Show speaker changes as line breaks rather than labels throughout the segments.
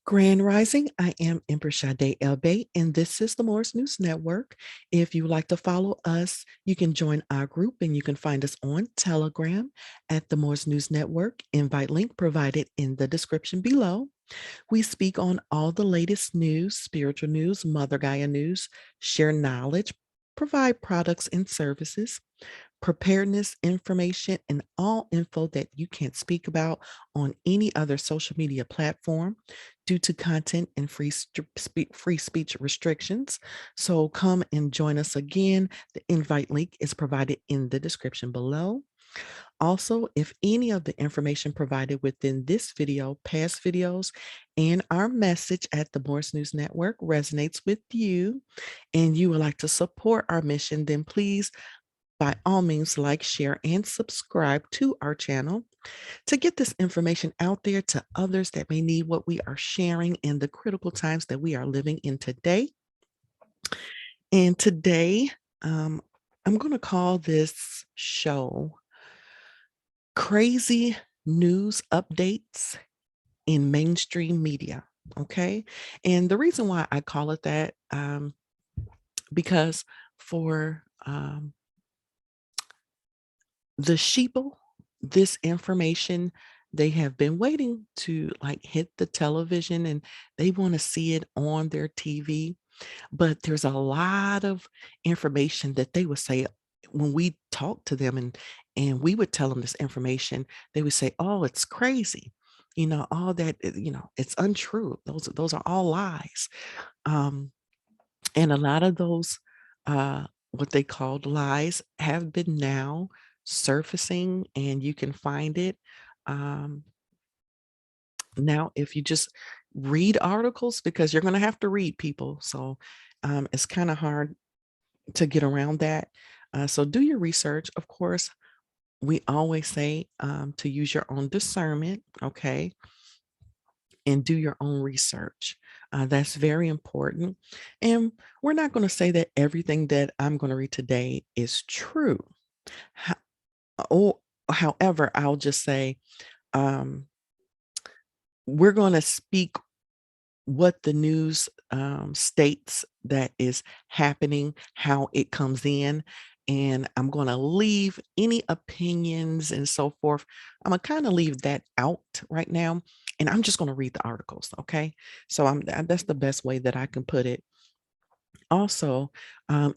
Grand Rising, I am Empress Sade Elbay, and this is the Morris News Network. If you would like to follow us, you can join our group and you can find us on Telegram at the Morris News Network. Invite link provided in the description below. We speak on all the latest news, spiritual news, Mother Gaia news, share knowledge, provide products and services, preparedness information, and all info that you can't speak about on any other social media platform due to content and free speech restrictions. So come and join us again. The invite link is provided in the description below. Also, if any of the information provided within this video, past videos, and our message at the Morris News Network resonates with you and you would like to support our mission, then please by all means, like, share, and subscribe to our channel to get this information out there to others that may need what we are sharing in the critical times that we are living in today. And today, I'm going to call this show Crazy News Updates in Mainstream Media. Okay. And the reason why I call it that, because for the sheeple, this information, they have been waiting to like hit the television and they want to see it on their TV. But there's a lot of information that they would say when we talk to them and we would tell them this information, they would say, "Oh, it's crazy." All that, it's untrue. Those are all lies. Um, and a lot of those, what they called lies, have been now surfacing, and you can find it. Um, Now, if you just read articles, because you're going to have to read people, so it's kind of hard to get around that. So do your research. Of course, we always say to use your own discernment, okay, and do your own research. That's very important. And we're not going to say that everything that I'm going to read today is true. Ho- Oh, however, I'll just say um, we're going to speak what the news states that is happening, how it comes in. And I'm going to leave any opinions and so forth. I'm going to kind of leave that out right now. And I'm just going to read the articles. Okay. So that's the best way that I can put it. Also,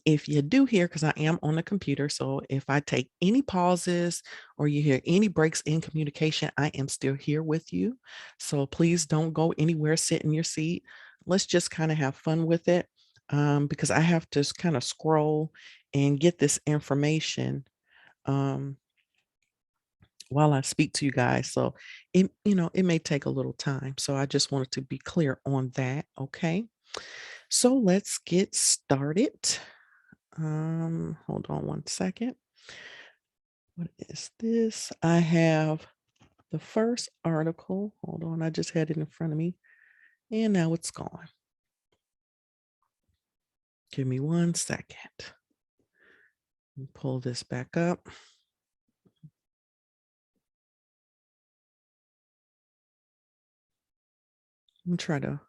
if you do hear, because I am on the computer, so if I take any pauses or you hear any breaks in communication, I am still here with you. So please don't go anywhere, sit in your seat. Let's just kind of have fun with it, because I have to kind of scroll and get this information um, while I speak to you guys. So it may take a little time. So I just wanted to be clear on that. Okay. So let's get started. Hold on one second. What is this? I have the first article. Hold on, I just had it in front of me. And now it's gone. Give me one second. Pull this back up. I'm trying to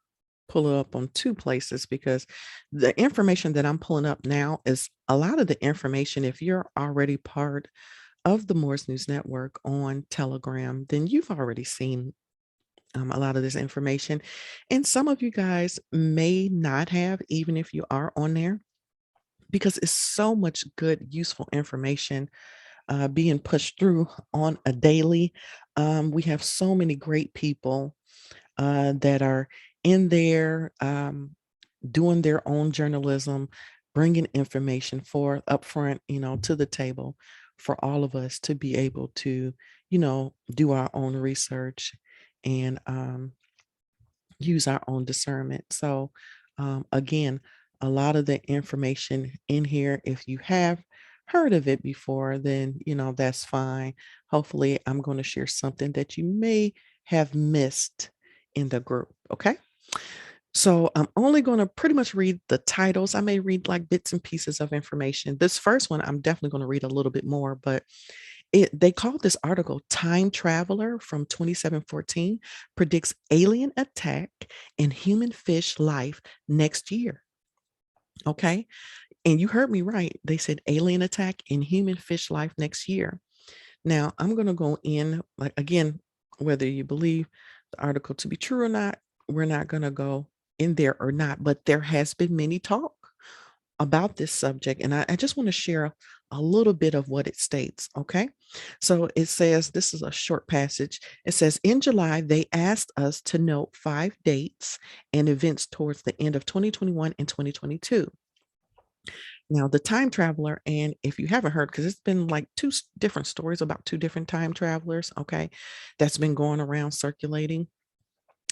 pull it up on two places because the information that I'm pulling up now is a lot of the information. If you're already part of the Morris News Network on Telegram, then you've already seen a lot of this information. And some of you guys may not have, even if you are on there, because it's so much good, useful information being pushed through on a daily. We have so many great people that are in there doing their own journalism, bringing information for upfront, to the table for all of us to be able to, do our own research and use our own discernment. So, again, a lot of the information in here, if you have heard of it before, then, that's fine. Hopefully, I'm going to share something that you may have missed in the group. Okay. So I'm only going to pretty much read the titles. I may read like bits and pieces of information. This first one, I'm definitely going to read a little bit more, but They called this article "Time Traveler" from 2714 predicts alien attack and human fish life next year. Okay. And you heard me right. They said alien attack and human fish life next year. Now, I'm going to go in, like, again, whether you believe the article to be true or not, we're not going to go in there or not, but there has been many talk about this subject. And I just want to share a little bit of what it states. Okay. So it says, this is a short passage. It says, in July, they asked us to note 5 dates and events towards the end of 2021 and 2022. Now, the time traveler, and if you haven't heard, because it's been like different stories about two different time travelers, okay, that's been going around circulating.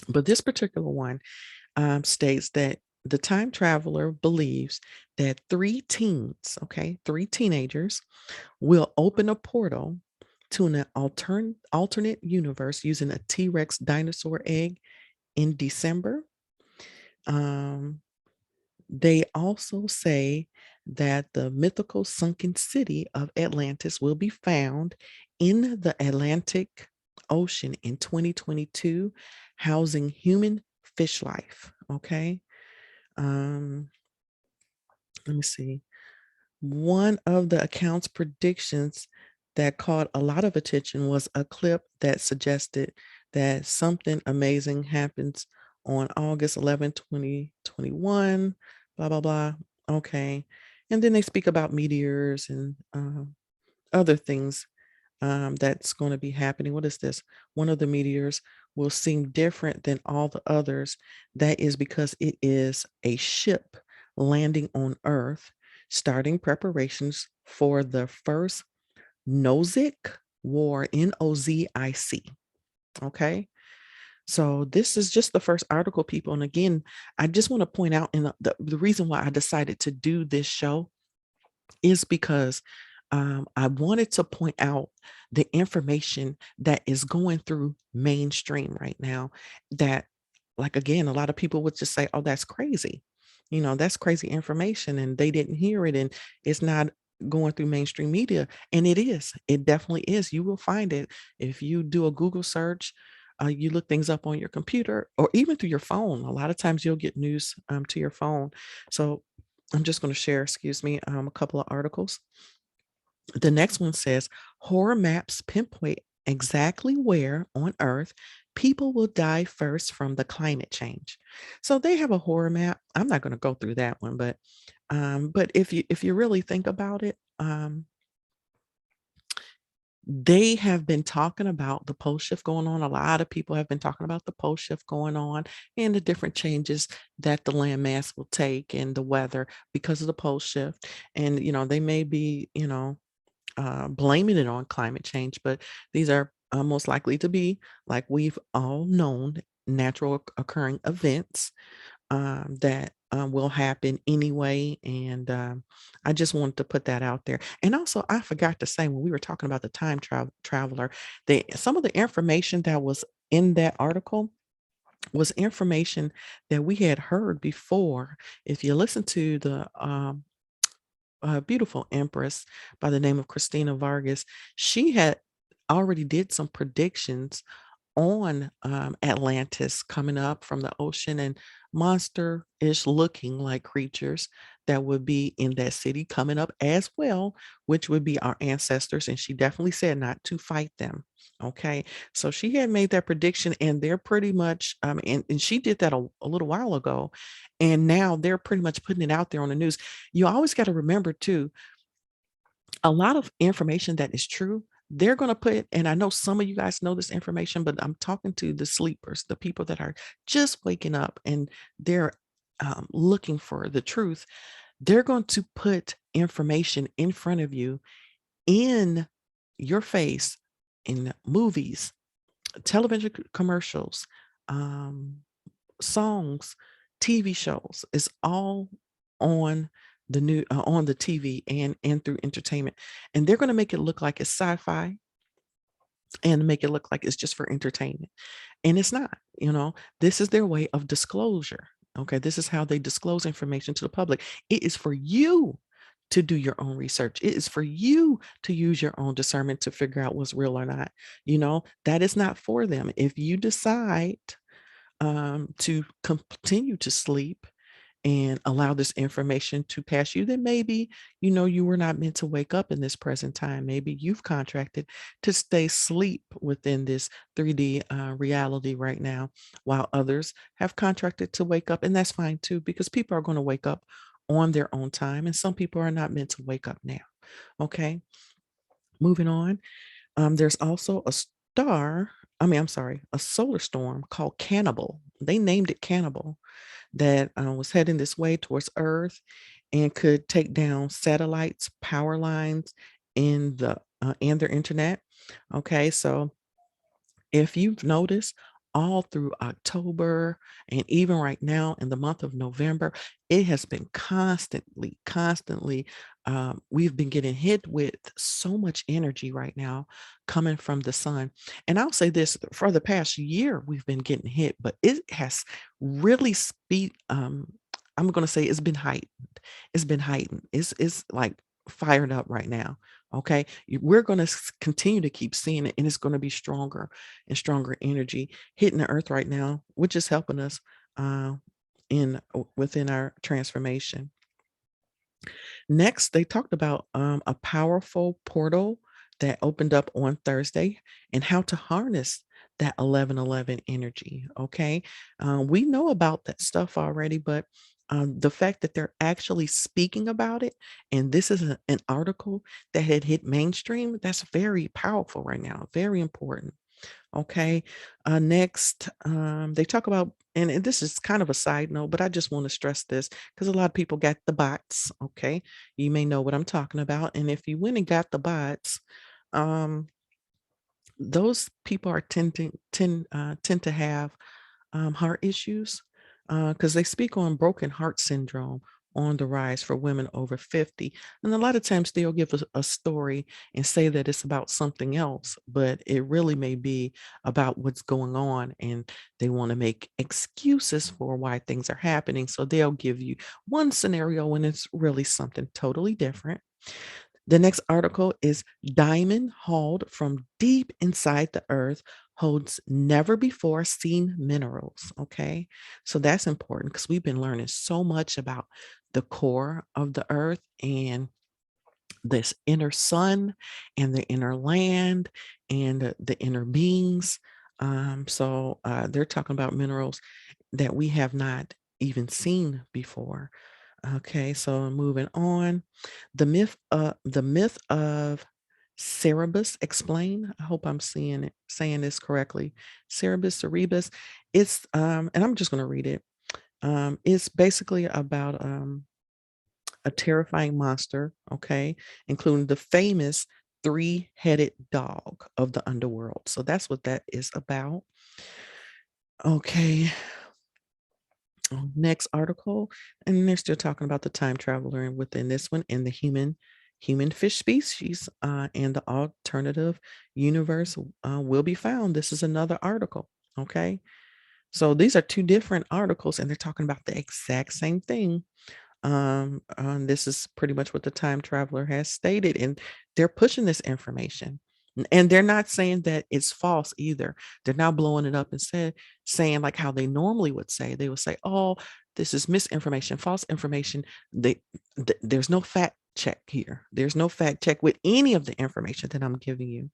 But this particular one states that the time traveler believes that three teenagers, will open a portal to an alternate universe using a T Rex dinosaur egg in December. Um, They also say that the mythical sunken city of Atlantis will be found in the Atlantic Ocean in 2022, housing human fish life. Okay. Um, Let me see. One of the account's predictions that caught a lot of attention was a clip that suggested that something amazing happens on August 11th, 2021, blah, blah, blah. Okay. And then they speak about meteors and other things that's going to be happening. What is this? One of the meteors will seem different than all the others. That is because it is a ship landing on Earth, starting preparations for the first Nozick War, Nozic. Okay. So this is just the first article, people. And again, I just want to point out, and the reason why I decided to do this show is because I wanted to point out the information that is going through mainstream right now. That, like, again, a lot of people would just say, oh, that's crazy. That's crazy information, and they didn't hear it, and it's not going through mainstream media. And it is. It definitely is. You will find it if you do a Google search. You look things up on your computer or even through your phone. A lot of times you'll get news to your phone. So I'm just going to share, excuse me, a couple of articles. The next one says horror maps pinpoint exactly where on Earth people will die first from the climate change. So they have a horror map. I'm not going to go through that one, but if you really think about it, they have been talking about the pole shift going on. A lot of people have been talking about the pole shift going on and the different changes that the landmass will take and the weather because of the pole shift. And they may be blaming it on climate change, but these are most likely to be, like we've all known, natural occurring events that will happen anyway. And I just wanted to put that out there. And also, I forgot to say when we were talking about the time traveler, some of the information that was in that article was information that we had heard before. If you listen to the a beautiful empress by the name of Christina Vargas, she had already did some predictions on Atlantis coming up from the ocean and monster-ish looking like creatures that would be in that city coming up as well, which would be our ancestors. And she definitely said not to fight them. Okay. So she had made that prediction, and they're pretty much, and she did that a little while ago. And now they're pretty much putting it out there on the news. You always got to remember, too, a lot of information that is true, they're going to put, and I know some of you guys know this information, but I'm talking to the sleepers, the people that are just waking up and they're looking for the truth. They're going to put information in front of you, in your face, in movies, television commercials, um, songs, TV shows. It's all on on the TV and through entertainment. And they're going to make it look like it's sci-fi and make it look like it's just for entertainment. And it's not. This is their way of disclosure. Okay, this is how they disclose information to the public. It is for you to do your own research. It is for you to use your own discernment to figure out what's real or not. That is not for them. If you decide to continue to sleep and allow this information to pass you, then maybe, you were not meant to wake up in this present time. Maybe you've contracted to stay asleep within this 3D reality right now, while others have contracted to wake up. And that's fine too, because people are going to wake up on their own time. And some people are not meant to wake up now. Okay. Moving on. There's also I'm sorry, a solar storm called Cannibal. They named it Cannibal that was heading this way towards Earth and could take down satellites, power lines, and their internet. Okay, so if you've noticed, all through October and even right now in the month of November, it has been constantly, we've been getting hit with so much energy right now coming from the sun. And I'll say this, for the past year, we've been getting hit, but it has really I'm going to say it's been heightened. It's been heightened. It's like fired up right now. Okay. We're going to continue to keep seeing it, and it's going to be stronger and stronger energy hitting the earth right now, which is helping us uh, within our transformation. Next, they talked about a powerful portal that opened up on Thursday and how to harness that 1111 energy. Okay. We know about that stuff already, but the fact that they're actually speaking about it, and this is an article that had hit mainstream, that's very powerful right now, very important. Okay. Next, they talk about, and this is kind of a side note, but I just want to stress this because a lot of people got the bots. Okay. You may know what I'm talking about. And if you went and got the bots, um, those people are tend to have heart issues because they speak on broken heart syndrome on the rise for women over 50. And a lot of times they'll give a story and say that it's about something else, but it really may be about what's going on. And they want to make excuses for why things are happening. So they'll give you one scenario when it's really something totally different. The next article is Diamond hauled from deep inside the earth holds never before seen minerals. Okay. So that's important because we've been learning so much about the core of the earth and this inner sun and the inner land and the inner beings. So they're talking about minerals that we have not even seen before. Okay, so moving on. The myth of Cerebus explained. I hope I'm saying this correctly. Cerebus. And I'm just gonna read it. It's basically about a terrifying monster, okay, including the famous three-headed dog of the underworld. So that's what that is about. Okay, next article, and they're still talking about the time traveler and within this one and the human fish species and the alternative universe will be found. This is another article. Okay, so these are two different articles and they're talking about the exact same thing. This is pretty much what the time traveler has stated, and they're pushing this information. And they're not saying that it's false either. They're now blowing it up and saying like how they normally would say. They would say, "Oh, this is misinformation, false information." There's no fact check here. There's no fact check with any of the information that I'm giving you.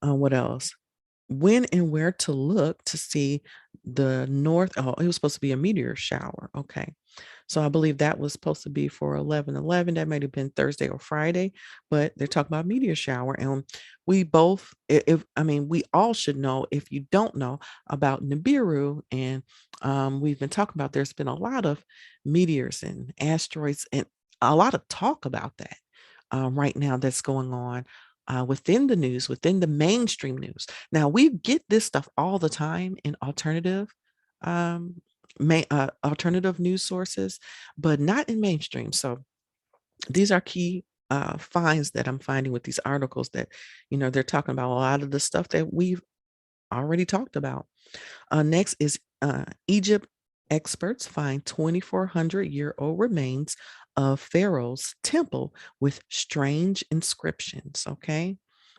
What else? When and where to look to see the north. Oh, it was supposed to be a meteor shower. Okay. So I believe that was supposed to be for 11/11. That might have been Thursday or Friday, but they're talking about meteor shower. And we both, if I mean, we all should know, if you don't know about Nibiru, and we've been talking about, there's been a lot of meteors and asteroids and a lot of talk about that right now that's going on within the news, within the mainstream news. Now, we get this stuff all the time in um, alternative news sources, but not in mainstream. So these are key finds that I'm finding with these articles that, they're talking about a lot of the stuff that we've already talked about. Next is Egypt experts find 2,400-year-old remains of Pharaoh's temple with strange inscriptions, okay?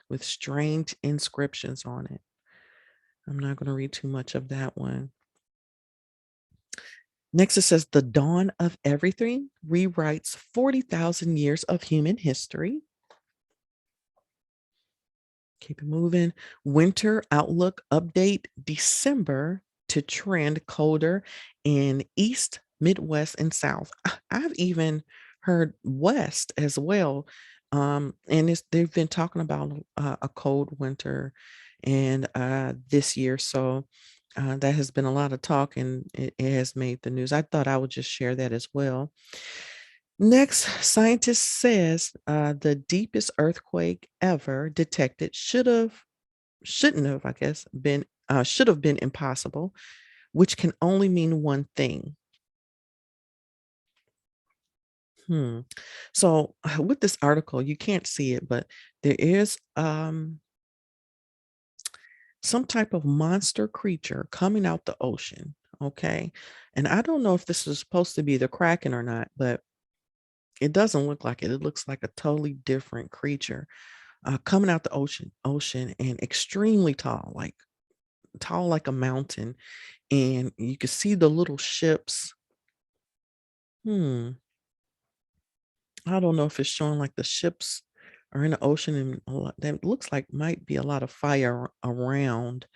With strange inscriptions on it. I'm not going to read too much of that one. Next, it says the dawn of everything rewrites 40,000 years of human history. Keep it moving. Winter outlook update December to trend colder in East, Midwest, and South. I've even heard West as well. And they've been talking about a cold winter and this year. So that has been a lot of talk and it has made the news. I thought I would just share that as well. Next, scientist says the deepest earthquake ever detected shouldn't have, I guess, should have been impossible, which can only mean one thing. Hmm. So with this article, you can't see it, but there is some type of monster creature coming out the ocean. Okay. And I don't know if this is supposed to be the Kraken or not, but it doesn't look like it. It looks like a totally different creature coming out the ocean and extremely tall like a mountain. And you can see the little ships. Hmm. I don't know if it's showing like the ships are in the ocean and that looks like might be a lot of fire around.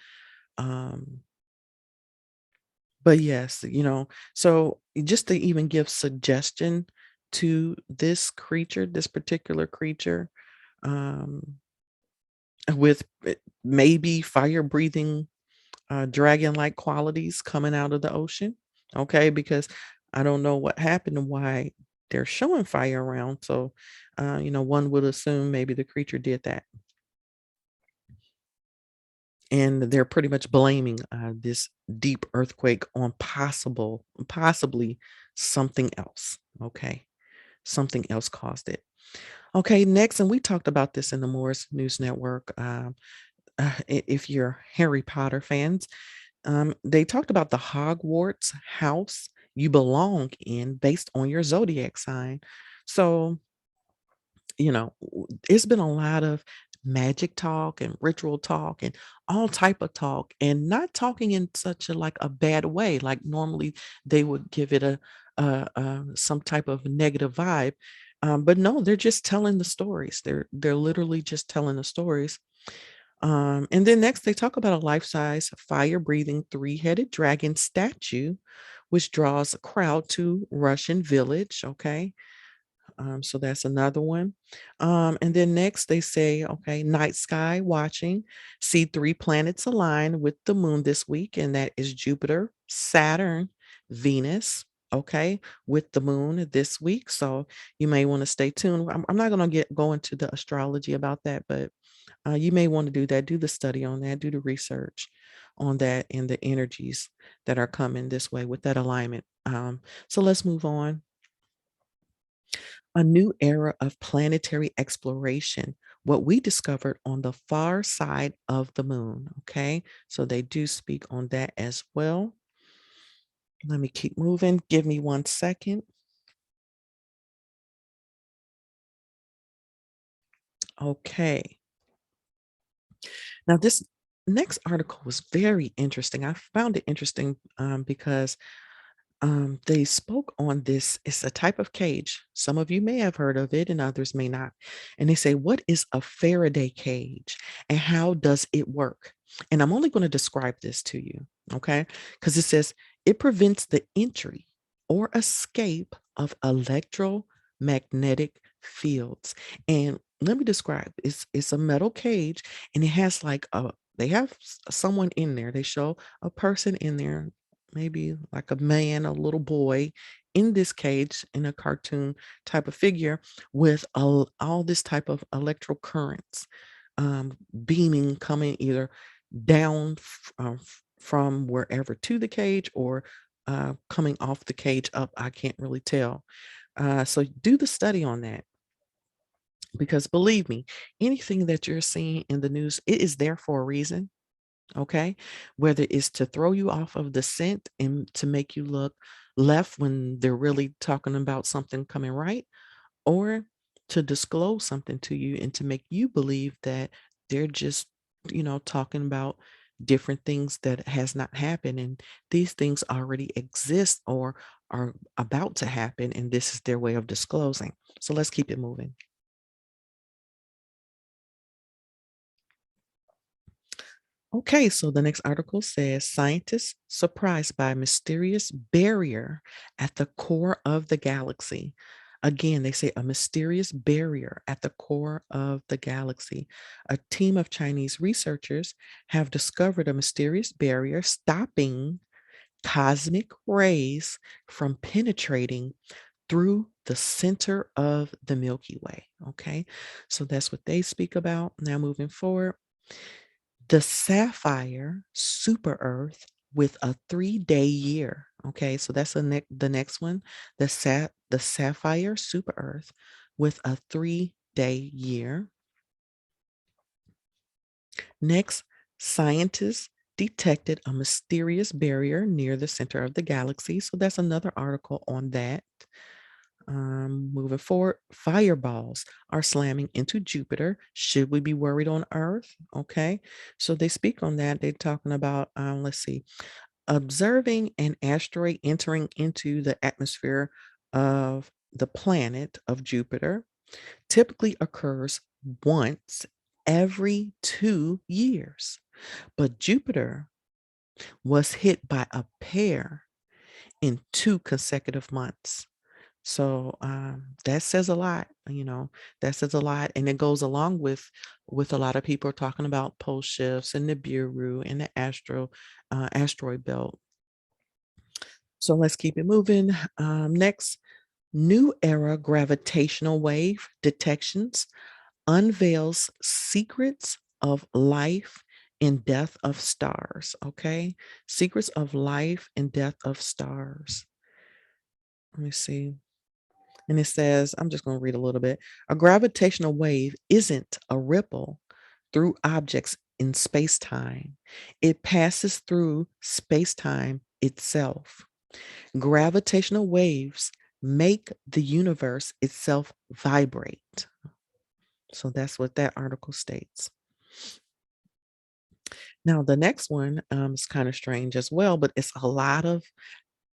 Um, but yes, so just to even give suggestion to this creature, this particular creature, um, with maybe fire breathing dragon-like qualities coming out of the ocean, okay? Because I don't know what happened and why they're showing fire around. So, one would assume maybe the creature did that, and they're pretty much blaming this deep earthquake on possibly something else. Okay, something else caused it. Okay, next, and we talked about this in the Morris News Network. If you're Harry Potter fans, they talked about the Hogwarts house you belong in based on your zodiac sign. So, it's been a lot of magic talk and ritual talk and all type of talk and not talking in such a like a bad way like normally they would give it a some type of negative vibe. But no, they're just telling the stories. They're literally just telling the stories. And then next, they talk about a life size, fire breathing, three-headed dragon statue, which draws a crowd to Russian village. Okay. So that's another one. And then next, they say, okay, night sky watching, see three planets align with the moon this week, and that is Jupiter, Saturn, Venus. Okay, with the moon this week. So you may want to stay tuned. I'm not going to go into the astrology about that, but you may want to do that, do the study on that, do the research on that and the energies that are coming this way with that alignment. So let's move on. A new era of planetary exploration, what we discovered on the far side of the moon. Okay, so they do speak on that as well. Let me keep moving. Give me 1 second. Okay, now this next article was very interesting. I found it interesting because they spoke on this. It's a type of cage. Some of you may have heard of it and others may not. And they say, what is a Faraday cage and how does it work? And I'm only going to describe this to you, okay? Because it says it prevents the entry or escape of electromagnetic fields. And let me describe. It's a metal cage and it has like they have someone in there. They show a person in there, maybe like a man, a little boy in this cage in a cartoon type of figure with all this type of electro currents beaming coming either down from wherever to the cage or coming off the cage up. I can't really tell. So do the study on that because believe me, anything that you're seeing in the news, it is there for a reason. Okay, whether it's to throw you off of the scent and to make you look left when they're really talking about something coming right, or to disclose something to you and to make you believe that they're just, talking about different things that has not happened, and these things already exist or are about to happen, and this is their way of disclosing. So let's keep it moving. Okay, so the next article says scientists surprised by mysterious barrier at the core of the galaxy. Again, they say a mysterious barrier at the core of the galaxy. A team of Chinese researchers have discovered a mysterious barrier stopping cosmic rays from penetrating through the center of the Milky Way. Okay, so that's what they speak about. Now, moving forward, the sapphire super Earth with a 3-day year. Okay, so that's the next one. The sapphire super Earth with a 3-day year. Next, scientists detected a mysterious barrier near the center of the galaxy. So that's another article on that. Moving forward, fireballs are slamming into Jupiter. Should we be worried on Earth? Okay, so they speak on that. They're talking about, let's see, observing an asteroid entering into the atmosphere of the planet of Jupiter typically occurs once every 2 years, but Jupiter was hit by a pair in 2 consecutive months. So that says a lot, that says a lot. And it goes along with a lot of people talking about pole shifts and Nibiru and the asteroid belt. So let's keep it moving. Next, new era gravitational wave detections unveils secrets of life and death of stars. Okay, secrets of life and death of stars. Let me see. And it says, I'm just going to read a little bit. A gravitational wave isn't a ripple through objects in space time, it passes through space time itself. Gravitational waves make the universe itself vibrate. So that's what that article states. Now, the next one is kind of strange as well, but it's a lot of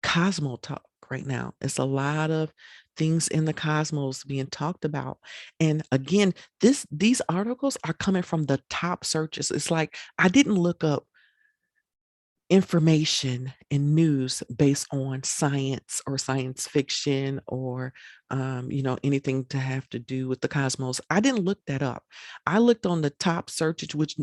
Cosmo talk right now. It's a lot of things in the cosmos being talked about. And again, these articles are coming from the top searches. It's like I didn't look up information and news based on science or science fiction or anything to have to do with the cosmos. I didn't look that up. I looked on the top searches, which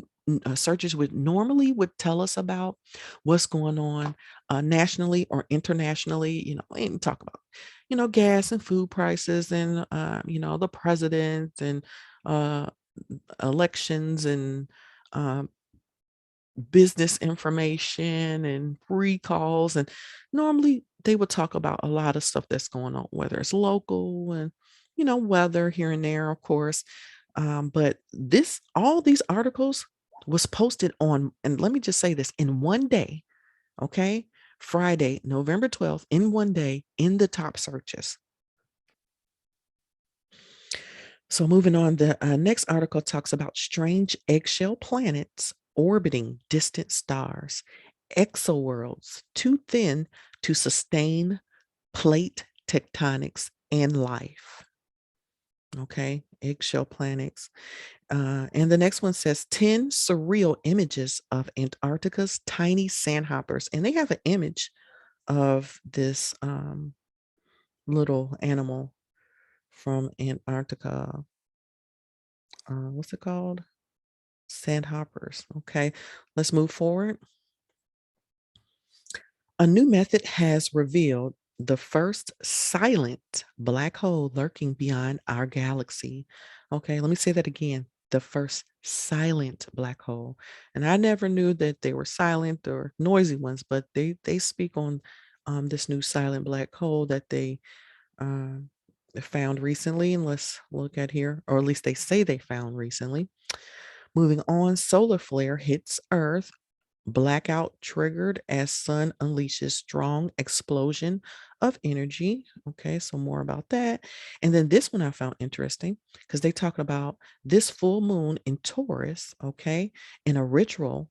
searches would normally would tell us about what's going on nationally or internationally, and talk about gas and food prices and the president and uh elections and um business information and recalls, and normally they would talk about a lot of stuff that's going on, whether it's local and weather here and there, of course. But this all these articles was posted on, and let me just say this, in one day. Okay, Friday, November 12th, in one day, in the top searches. So moving on, the next article talks about strange eggshell planets orbiting distant stars, exoworlds too thin to sustain plate tectonics and life. Okay, eggshell planets. And the next one says 10 surreal images of Antarctica's tiny sandhoppers. And they have an image of this little animal from Antarctica. What's it called? Sandhoppers. Okay, let's move forward. A new method has revealed the first silent black hole lurking beyond our galaxy. Okay, let me say that again. The first silent black hole. And I never knew that they were silent or noisy ones, but they speak on this new silent black hole that um, they found recently. And let's look at here, or at least they say they found recently. Moving on, solar flare hits Earth Blackout triggered as sun unleashes strong explosion of energy. Okay, so more about that. And then this one I found interesting because they talk about this full moon in Taurus, okay, in a ritual,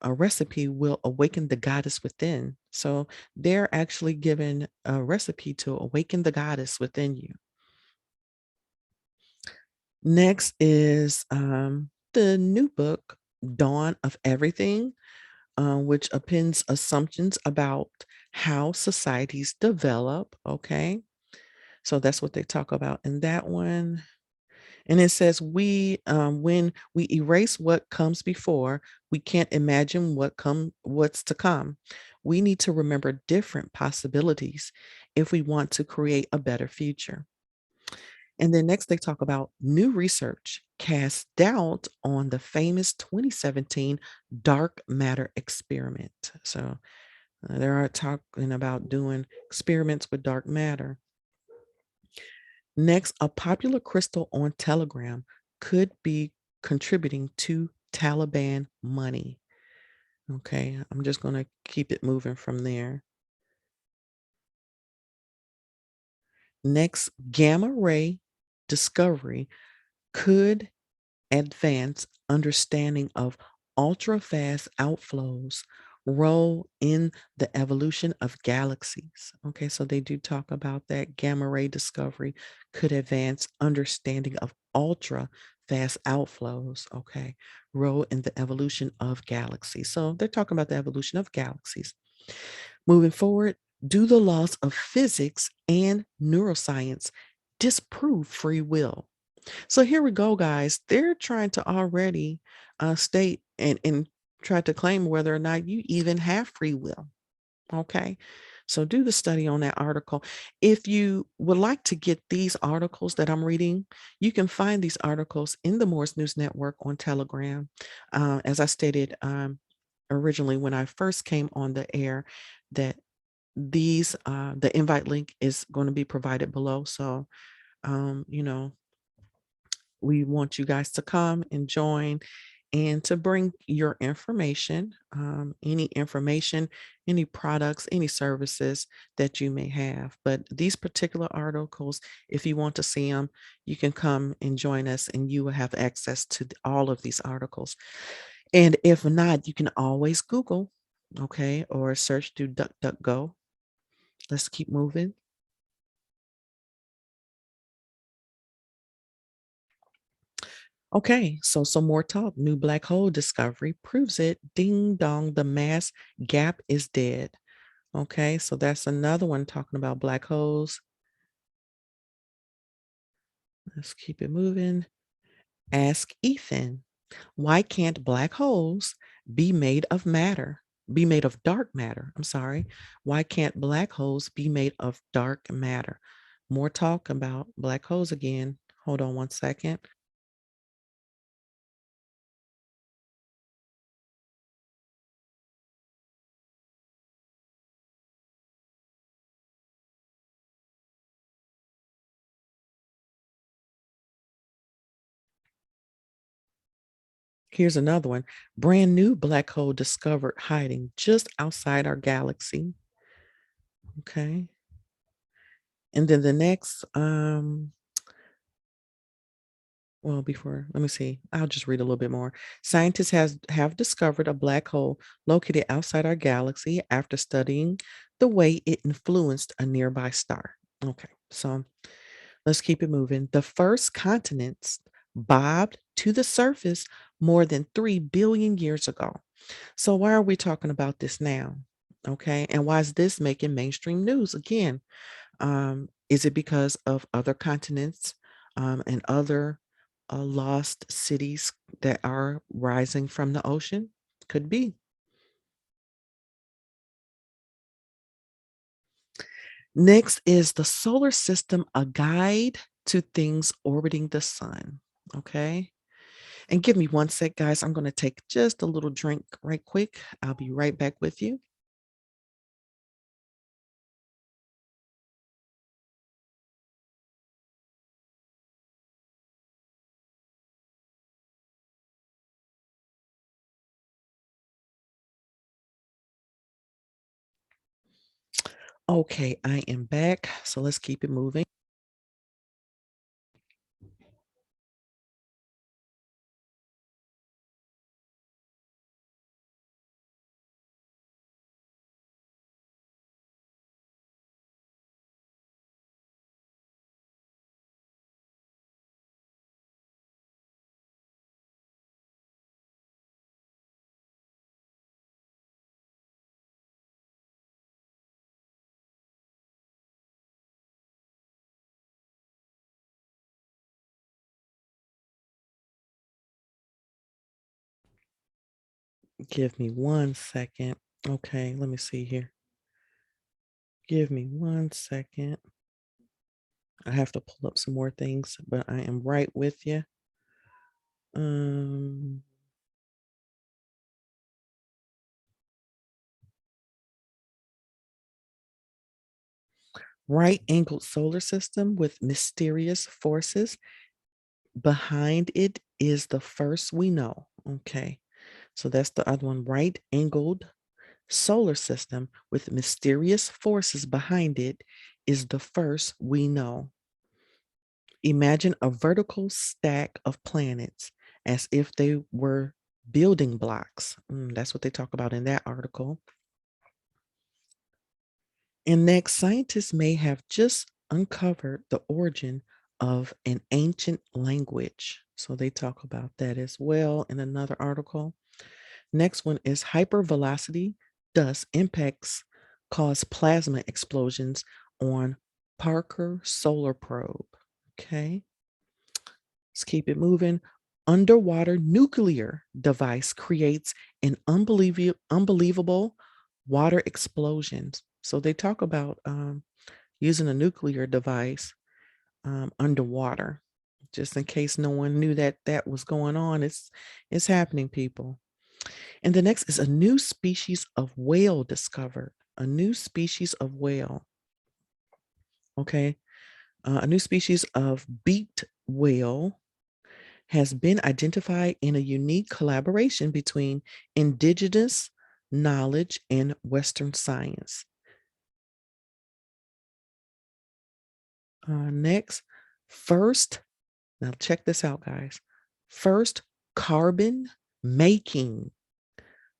a recipe will awaken the goddess within. So they're actually given a recipe to awaken the goddess within you. Next is the new book, Dawn of Everything, which appends assumptions about how societies develop. Okay. So that's what they talk about in that one. And it says, when we erase what comes before, we can't imagine what's to come. We need to remember different possibilities if we want to create a better future. And then next, they talk about new research casts doubt on the famous 2017 dark matter experiment. So they are talking about doing experiments with dark matter. Next, a popular crystal on Telegram could be contributing to Taliban money. Okay, I'm just going to keep it moving from there. Next, gamma ray discovery could advance understanding of ultra fast outflows role in the evolution of galaxies. Okay, so they do talk about that gamma ray discovery could advance understanding of ultra fast outflows. Okay, role in the evolution of galaxies. So they're talking about the evolution of galaxies. Moving forward, do the laws of physics and neuroscience disprove free will? So here we go, guys. They're trying to already state and try to claim whether or not you even have free will. Okay. So do the study on that article. If you would like to get these articles that I'm reading, you can find these articles in the Morris News Network on Telegram. As I stated originally when I first came on the air, that the invite link is going to be provided below. So, you know, we want you guys to come and join and to bring your information, any products, any services that you may have. But these particular articles, if you want to see them, you can come and join us and you will have access to all of these articles. And if not, you can always Google, okay, or search through DuckDuckGo. Let's keep moving. Okay, so some more talk. New black hole discovery proves it. Ding dong, the mass gap is dead. Okay, so that's another one talking about black holes. Let's keep it moving. Ask Ethan, why can't black holes be made of matter? Be made of dark matter. I'm sorry. Why can't black holes be made of dark matter? More talk about black holes again. Hold on one second. Here's another one. Brand new black hole discovered hiding just outside our galaxy. Okay. And then the next, well, before, let me see. I'll just read a little bit more. Scientists have discovered a black hole located outside our galaxy after studying the way it influenced a nearby star. Okay. So let's keep it moving. The first continents bobbed to the surface more than 3 billion years ago. So why are we talking about this now? Okay. And why is this making mainstream news again? Is it because of other continents and other lost cities that are rising from the ocean? Could be. Next is the solar system, a guide to things orbiting the sun. Okay. And give me one sec, guys. I'm going to take just a little drink right quick. I'll be right back with you. Okay, I am back. So let's keep it moving. Give me 1 second. Okay, let me see here. Give me 1 second. I have to pull up some more things, but I am right with you. Um, right angled solar system with mysterious forces. Behind it is the first we know. Okay, so that's the other one. Right angled solar system with mysterious forces behind it is the first we know. Imagine a vertical stack of planets as if they were building blocks. That's what they talk about in that article. And next, scientists may have just uncovered the origin of an ancient language. So they talk about that as well in another article. Next one is hypervelocity dust impacts cause plasma explosions on Parker Solar Probe. Okay. Let's keep it moving. Underwater nuclear device creates an unbelievable water explosions. So they talk about using a nuclear device underwater, just in case no one knew that that was going on. It's happening, people. And the next is a new species of whale discovered. A new species of whale. Okay, a new species of beaked whale has been identified in a unique collaboration between indigenous knowledge and Western science. Next, first, now check this out, guys. First, carbon making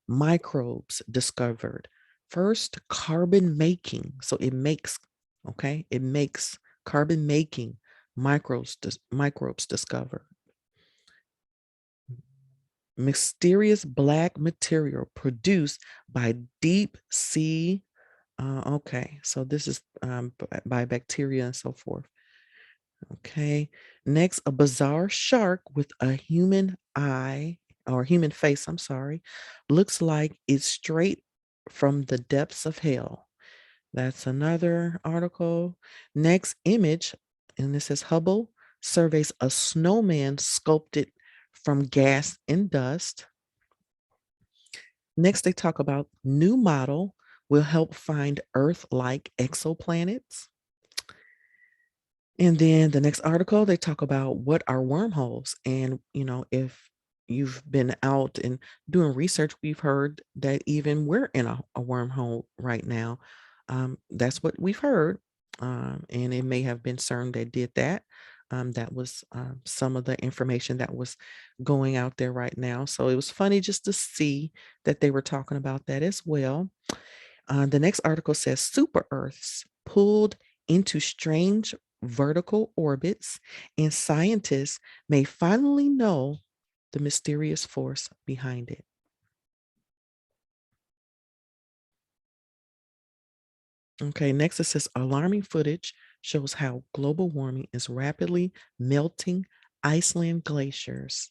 microbes discovered. First, carbon making. So it makes, okay, it makes carbon making microbes discovered. Mysterious black material produced by deep sea. Okay, so this is by bacteria and so forth. Okay, next, a bizarre shark with a human eye or human face, I'm sorry, looks like it's straight from the depths of hell. That's another article. Next image, and this is Hubble surveys a snowman sculpted from gas and dust. Next, they talk about new model will help find Earth-like exoplanets. And then the next article, they talk about what are wormholes. And, if you've been out and doing research, we've heard that even we're in a wormhole right now. That's what we've heard. And it may have been CERN that did that. That was some of the information that was going out there right now. So it was funny just to see that they were talking about that as well. The next article says super Earths pulled into strange vertical orbits, and scientists may finally know the mysterious force behind it. Okay, next it says alarming footage shows how global warming is rapidly melting Iceland glaciers.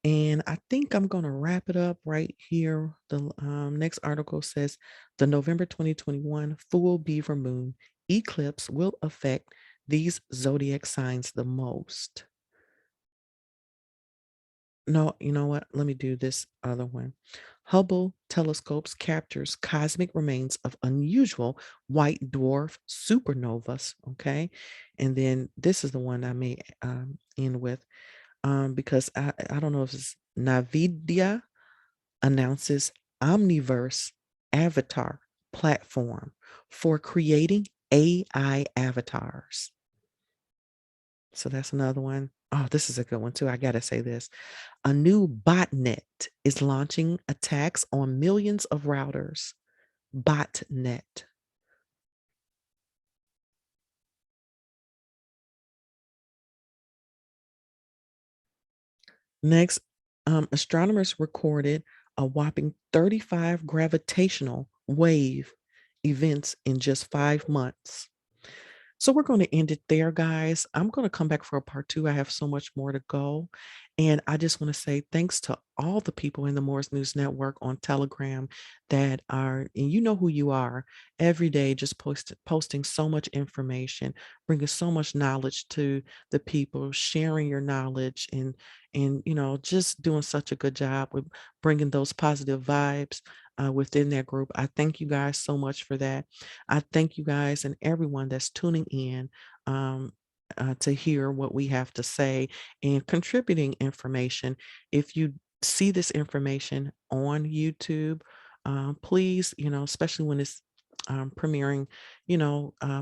And I think I'm going to wrap it up right here. The next article says the November 2021 full beaver moon eclipse will affect these zodiac signs the most. No, you know what? Let me do this other one. Hubble telescopes captures cosmic remains of unusual white dwarf supernovas. Okay. And then this is the one I may end with because I don't know if it's Nvidia announces Omniverse avatar. platform for creating AI avatars. So that's another one. Oh, this is a good one too. I got to say this. A new botnet is launching attacks on millions of routers. Botnet. Next, astronomers recorded a whopping 35 gravitational wave events in just 5 months. So we're going to end it there, guys. I'm going to come back for a part two. I have so much more to go. And I just want to say thanks to all the people in the Morris News Network on Telegram that are, and you know who you are, every day just posting so much information, bringing so much knowledge to the people, sharing your knowledge and just doing such a good job with bringing those positive vibes within that group. I thank you guys so much for that. I thank you guys and everyone that's tuning in to hear what we have to say and contributing information. If you see this information on YouTube, please, especially when it's premiering,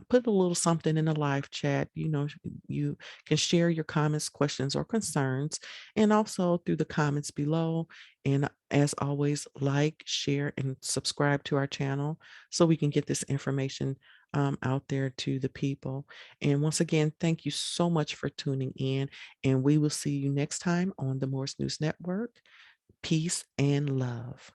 put a little something in the live chat. You can share your comments, questions, or concerns, and also through the comments below. And as always, like, share, and subscribe to our channel so we can get this information out there to the people. And once again, thank you so much for tuning in. And we will see you next time on the Morse News Network. Peace and love.